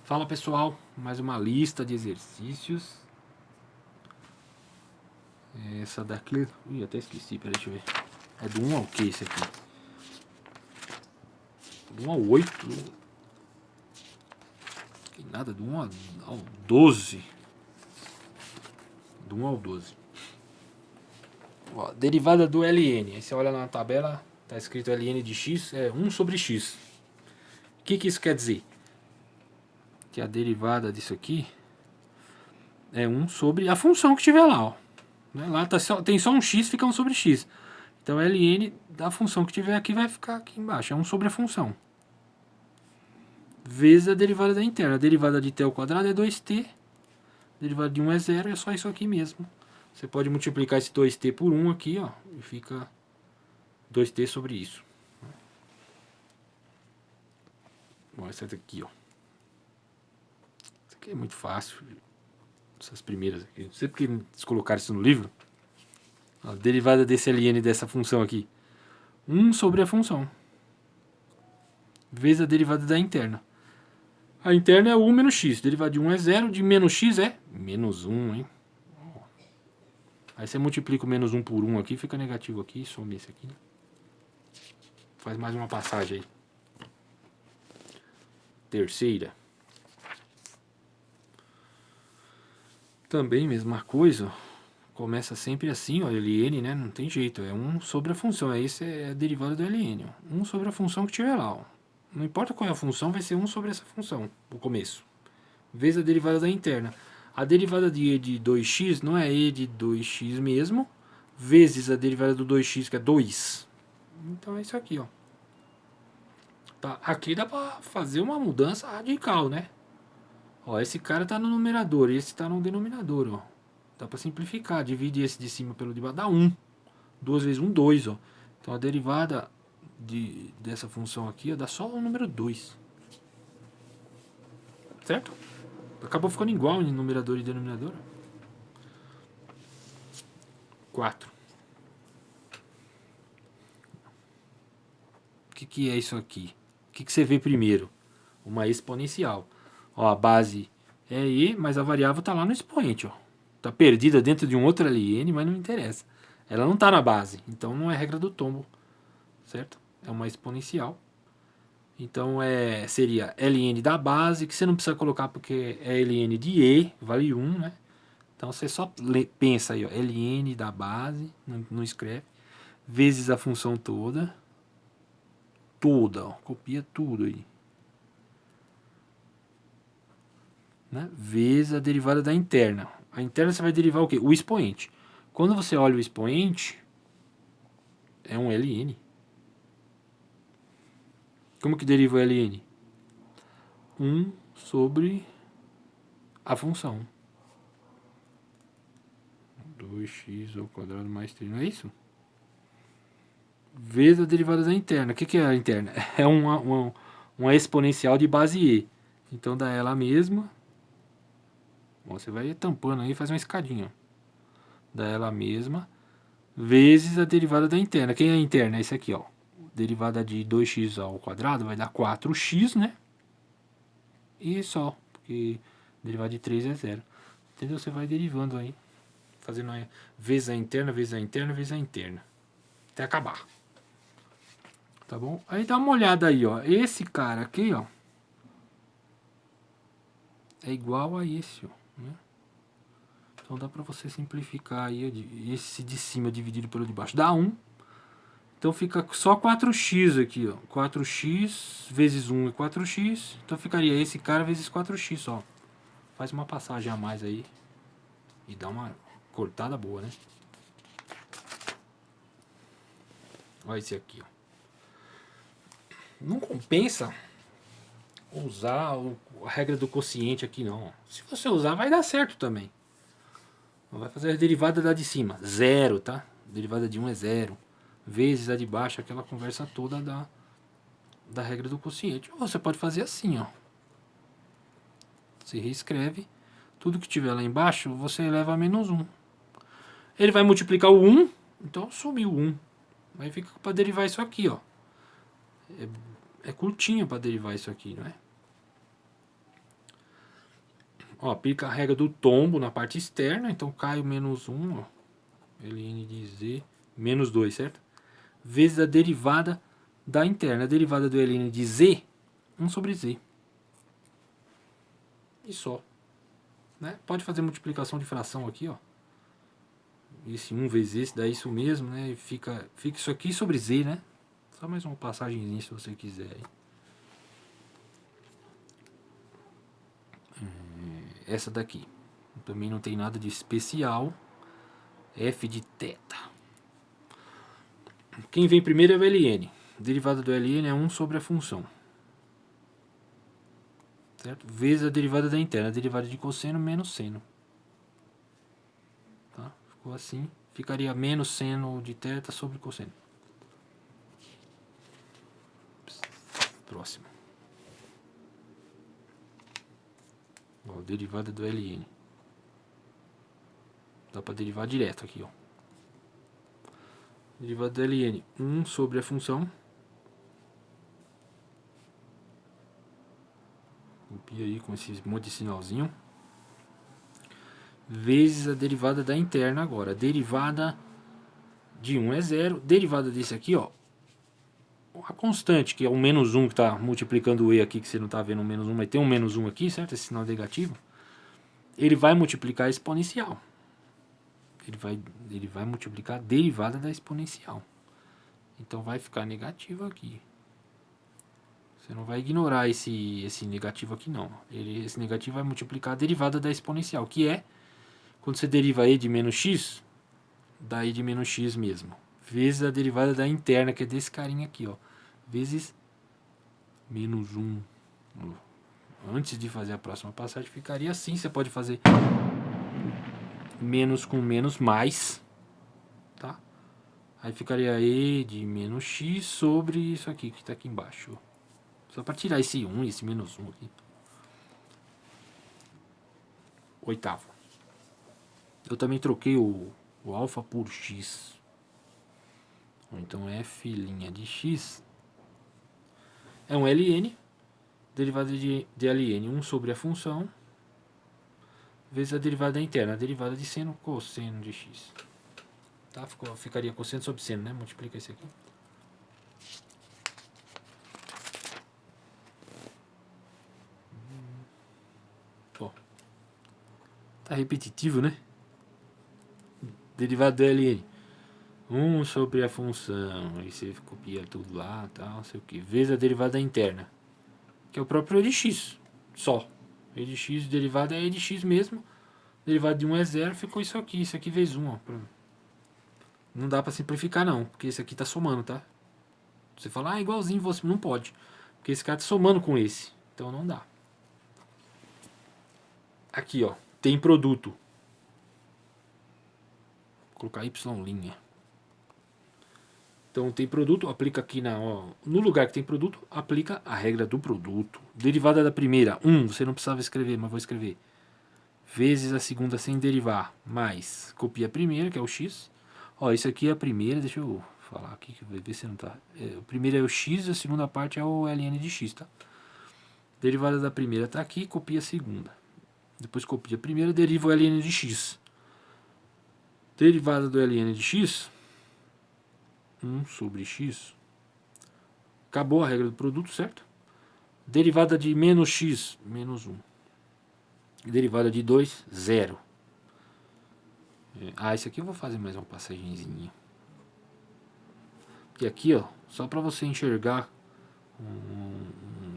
Fala pessoal, mais uma lista de exercícios. Essa daqui, até esqueci, peraí, deixa eu ver. É do 1 ao que esse aqui? Do 1 ao 8? Que nada, do 1 ao 12. Do 1 ao 12. Ó, derivada do ln. Aí você olha na tabela, tá escrito ln de x, é 1 sobre x. O que isso quer dizer? Que a derivada disso aqui é 1 sobre a função que tiver lá, ó. Lá tem só um x, fica 1 sobre x. Então ln da função que tiver aqui vai ficar aqui embaixo. É 1 sobre a função. Vezes a derivada da interna. A derivada de t ao quadrado é 2t. A derivada de 1 é 0. É só isso aqui mesmo. Você pode multiplicar esse 2t por 1 aqui, ó. E fica 2t sobre isso. Bom, essa daqui, ó. Isso aqui é muito fácil. Essas primeiras aqui. Não sei porque eles colocaram isso no livro. A derivada desse ln dessa função aqui. 1 sobre a função. Vezes a derivada da interna. A interna é 1 menos x. Derivada de 1 é 0. De menos x é menos 1, hein? Aí você multiplica o menos 1 por 1 aqui. Fica negativo aqui. Some esse aqui. Faz mais uma passagem aí. Terceira. Também mesma coisa. Começa sempre assim, ó. ln, né? Não tem jeito. É 1 sobre a função. Esse é a derivada do ln. Ó. 1 sobre a função que tiver lá, ó. Não importa qual é a função, vai ser 1 sobre essa função. No começo. Vezes a derivada da interna. A derivada de e de 2x não é e de 2x mesmo, vezes a derivada do 2x, que é 2. Então é isso aqui, ó. Tá, aqui dá pra fazer uma mudança radical, né? Ó, esse cara tá no numerador, esse tá no denominador, ó. Dá pra simplificar, divide esse de cima pelo de baixo, dá 1. 2 vezes 1, 2, ó. Então a derivada dessa função aqui, ó, dá só o número 2. Certo? Acabou ficando igual em numerador e denominador. 4. O que é isso aqui? O que você vê primeiro? Uma exponencial. Ó, a base é e, mas a variável está lá no expoente. Ó. Tá perdida dentro de um outro ln, mas não interessa. Ela não está na base, então não é regra do tombo. Certo? É uma exponencial. Então seria ln da base, que você não precisa colocar porque é ln de e, vale 1, né? Então você só pensa aí, ó, ln da base, não escreve, vezes a função toda, ó, copia tudo aí. Né? Vezes a derivada da interna. A interna você vai derivar o quê? O expoente. Quando você olha o expoente, é um ln. Como que deriva o ln? 1 sobre a função. 2x ao quadrado mais 3, não é isso? Vezes a derivada da interna. O que é a interna? É uma exponencial de base e. Então dá ela mesma. Bom, você vai tampando aí e faz uma escadinha. Dá ela mesma. Vezes a derivada da interna. Quem é a interna? Esse aqui, ó. Derivada de 2x ao quadrado vai dar 4x, né? E só. Porque derivada de 3 é 0. Entendeu? Você vai derivando aí. Fazendo aí, vezes a interna, vezes a interna, vezes a interna. Até acabar. Tá bom? Aí dá uma olhada aí, ó. Esse cara aqui, ó. É igual a esse, ó. Né? Então dá pra você simplificar aí. Esse de cima dividido pelo de baixo. Dá 1. Então fica só 4x aqui, ó. 4x vezes 1 é 4x. Então ficaria esse cara vezes 4x só. Faz uma passagem a mais aí. E dá uma cortada boa, né? Olha esse aqui, ó. Não compensa usar a regra do quociente aqui, não. Se você usar, vai dar certo também. Vai fazer a derivada da de cima. 0, tá? Derivada de 1 é 0. Vezes a de baixo, aquela conversa toda da regra do quociente. Ou você pode fazer assim, ó. Você reescreve. Tudo que tiver lá embaixo, você eleva a menos 1. Ele vai multiplicar o 1, então sumiu o 1. Aí fica para derivar isso aqui, ó. É curtinho para derivar isso aqui, não é? Ó, aplica a regra do tombo na parte externa, então cai o menos 1, ó, ln de z, menos 2, certo? Vezes a derivada da interna. A derivada do ln de z, 1 sobre z. E só. Né? Pode fazer multiplicação de fração aqui, ó. Esse 1 vezes esse, dá isso mesmo, né? E fica isso aqui sobre z, né? Só mais uma passagemzinha se você quiser. Essa daqui. Também não tem nada de especial. F de θ. Quem vem primeiro é o ln. A derivada do ln é 1 sobre a função. Certo? Vezes a derivada da interna. A derivada de cosseno menos seno. Tá? Ficou assim. Ficaria menos seno de θ sobre cosseno. Próximo. Ó, derivada do ln. Dá para derivar direto aqui, ó. Derivada do ln, 1 sobre a função. Copia aí com esse monte de sinalzinho. Vezes a derivada da interna agora. A derivada de 1 é 0. Derivada desse aqui, ó. A constante, que é o menos 1 que está multiplicando o e aqui, que você não está vendo o menos 1, mas tem um menos 1 aqui, certo? Esse sinal negativo. Ele vai multiplicar a exponencial. Ele vai multiplicar a derivada da exponencial. Então vai ficar negativo aqui. Você não vai ignorar esse negativo aqui não. Esse negativo vai multiplicar a derivada da exponencial, que é, quando você deriva e de menos x, dá e de menos x mesmo. Vezes a derivada da interna, que é desse carinha aqui, ó. Vezes menos 1. Antes de fazer a próxima passagem, ficaria assim. Você pode fazer menos com menos mais, tá? Aí ficaria e de menos x sobre isso aqui que está aqui embaixo. Só para tirar esse 1 e esse menos 1 aqui. Oitavo. Eu também troquei o alfa por x. Então f' de x é um ln, derivada de ln, 1 sobre a função, vezes a derivada interna, a derivada de seno, cosseno de x. Tá? Ficaria cosseno sobre seno, né? Multiplica esse aqui. Ó. Tá repetitivo, né? Derivada do ln. 1 sobre a função. Aí você copia tudo lá, tal, não sei o que. Vezes a derivada interna, que é o próprio e de x. Só. E de x, derivada é e de x mesmo. Derivada de 1 é 0, ficou isso aqui. Isso aqui vezes 1, ó. Não dá pra simplificar não, porque esse aqui tá somando, tá? Você fala, ah, igualzinho você. Não pode. Porque esse cara tá somando com esse. Então não dá. Aqui, ó. Tem produto. Vou colocar y'. Então tem produto, aplica aqui no lugar que tem produto, aplica a regra do produto. Derivada da primeira, 1, você não precisava escrever, mas vou escrever. Vezes a segunda sem derivar, mais, copia a primeira, que é o x. Ó, isso aqui é a primeira, deixa eu falar aqui, que vai ver se não tá. O primeiro é o x, a segunda parte é o ln de x, tá? Derivada da primeira tá aqui, copia a segunda. Depois copia a primeira, deriva o ln de x. Derivada do ln de x, 1 sobre x. Acabou a regra do produto, certo? Derivada de menos x, menos 1. Derivada de 2, 0. Esse aqui eu vou fazer mais uma passagenzinha. E aqui, ó, só para você enxergar,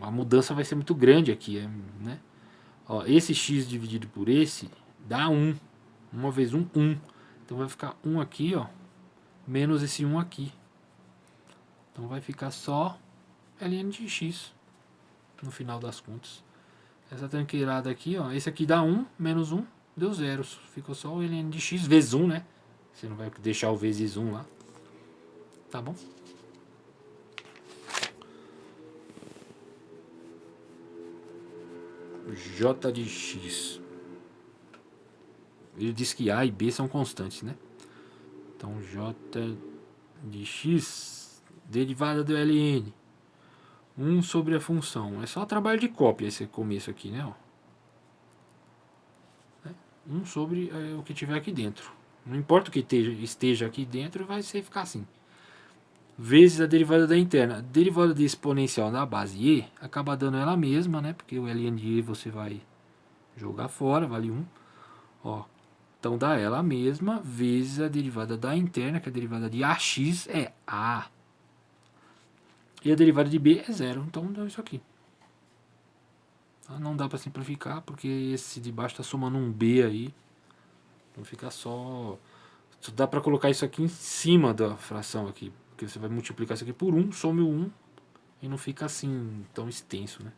a mudança vai ser muito grande aqui, né? Ó, esse x dividido por esse dá 1. 1 vezes 1, 1. Então vai ficar 1 aqui, ó, menos esse 1 aqui. Então vai ficar só ln de x no final das contas. Essa tranqueirada aqui, ó, esse aqui dá 1, menos 1, deu 0. Ficou só o ln de x vezes 1, né? Você não vai deixar o vezes 1 lá. Tá bom? J de x. Ele diz que A e B são constantes, né? Então J de x, derivada do ln, 1 sobre a função. É só trabalho de cópia esse começo aqui, né? Ó. 1 sobre o que tiver aqui dentro. Não importa o que esteja aqui dentro, vai ficar assim. Vezes a derivada da interna. A derivada de exponencial na base e acaba dando ela mesma, né? Porque o ln de e você vai jogar fora, vale 1. Ó, então dá ela mesma vezes a derivada da interna, que a derivada de ax é a. E a derivada de b é 0. Então dá isso aqui. Não dá para simplificar, porque esse de baixo está somando um b aí. Então fica só... Dá para colocar isso aqui em cima da fração aqui. Porque você vai multiplicar isso aqui por 1, some o 1 e não fica assim tão extenso, né?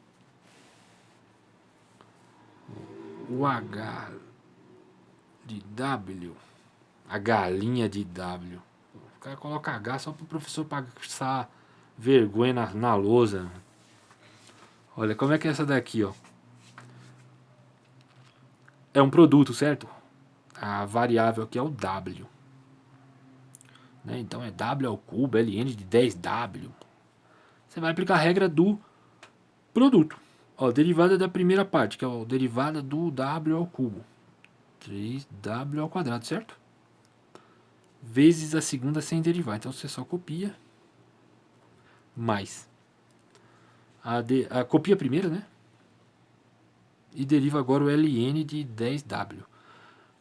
O H de W, a galinha de W. O cara coloca H só para o professor passar vergonha na lousa. Olha, como é que é essa daqui, ó? É um produto, certo? A variável aqui é o W. Né? Então é W ao cubo, Ln de 10W. Você vai aplicar a regra do produto. Ó, derivada da primeira parte, que é a derivada do W ao cubo. 3W ao quadrado, certo? Vezes a segunda sem derivar. Então você só copia. Mais. Copia a primeira, né? E deriva agora o Ln de 10W.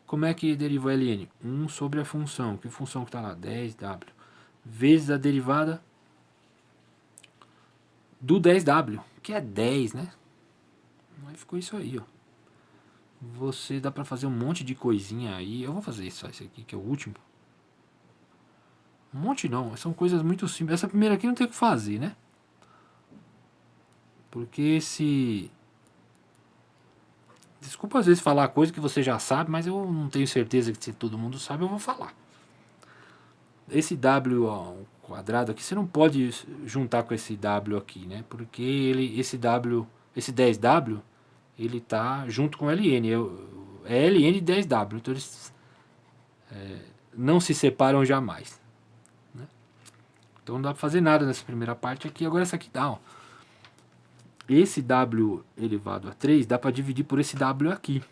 Como é que deriva o Ln? 1 sobre a função. Que função que está lá? 10W. Vezes a derivada do 10W, que é 10, né? Aí ficou isso aí, ó. Você dá pra fazer um monte de coisinha aí. Eu vou fazer só esse aqui, que é o último. Um monte não, são coisas muito simples. Essa primeira aqui não tem o que fazer, né? Porque esse... Desculpa às vezes falar coisa que você já sabe, mas eu não tenho certeza que se todo mundo sabe, eu vou falar. Esse W ao quadrado aqui, você não pode juntar com esse W aqui, né? Porque esse 10W, ele tá junto com Ln. É Ln de 10W, então eles não se separam jamais. Né? Então não dá pra fazer nada nessa primeira parte aqui. Agora essa aqui dá, ó. Esse W elevado a 3 dá para dividir por esse W aqui.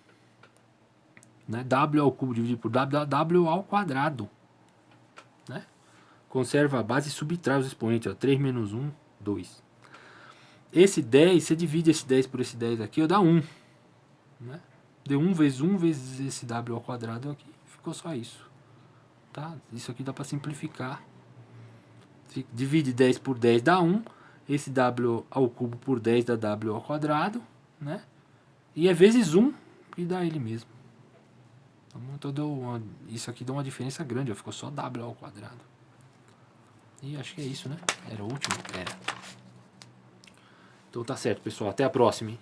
Né? W ao cubo dividido por W dá W ao quadrado. Né? Conserva a base e subtrai os expoentes. Ó. 3 menos 1, 2. Esse 10, você divide esse 10 por esse 10 aqui, dá 1. Né? Deu 1 vezes esse W ao quadrado aqui. Ficou só isso. Tá? Isso aqui dá para simplificar. Divide 10 por 10 dá 1. Esse W ao cubo por 10 dá W ao quadrado, né? E é vezes 1 que dá ele mesmo. Então isso aqui dá uma diferença grande, ó, ficou só W ao quadrado. E acho que é isso, né? Era o último? Era. Então tá certo, pessoal. Até a próxima, hein?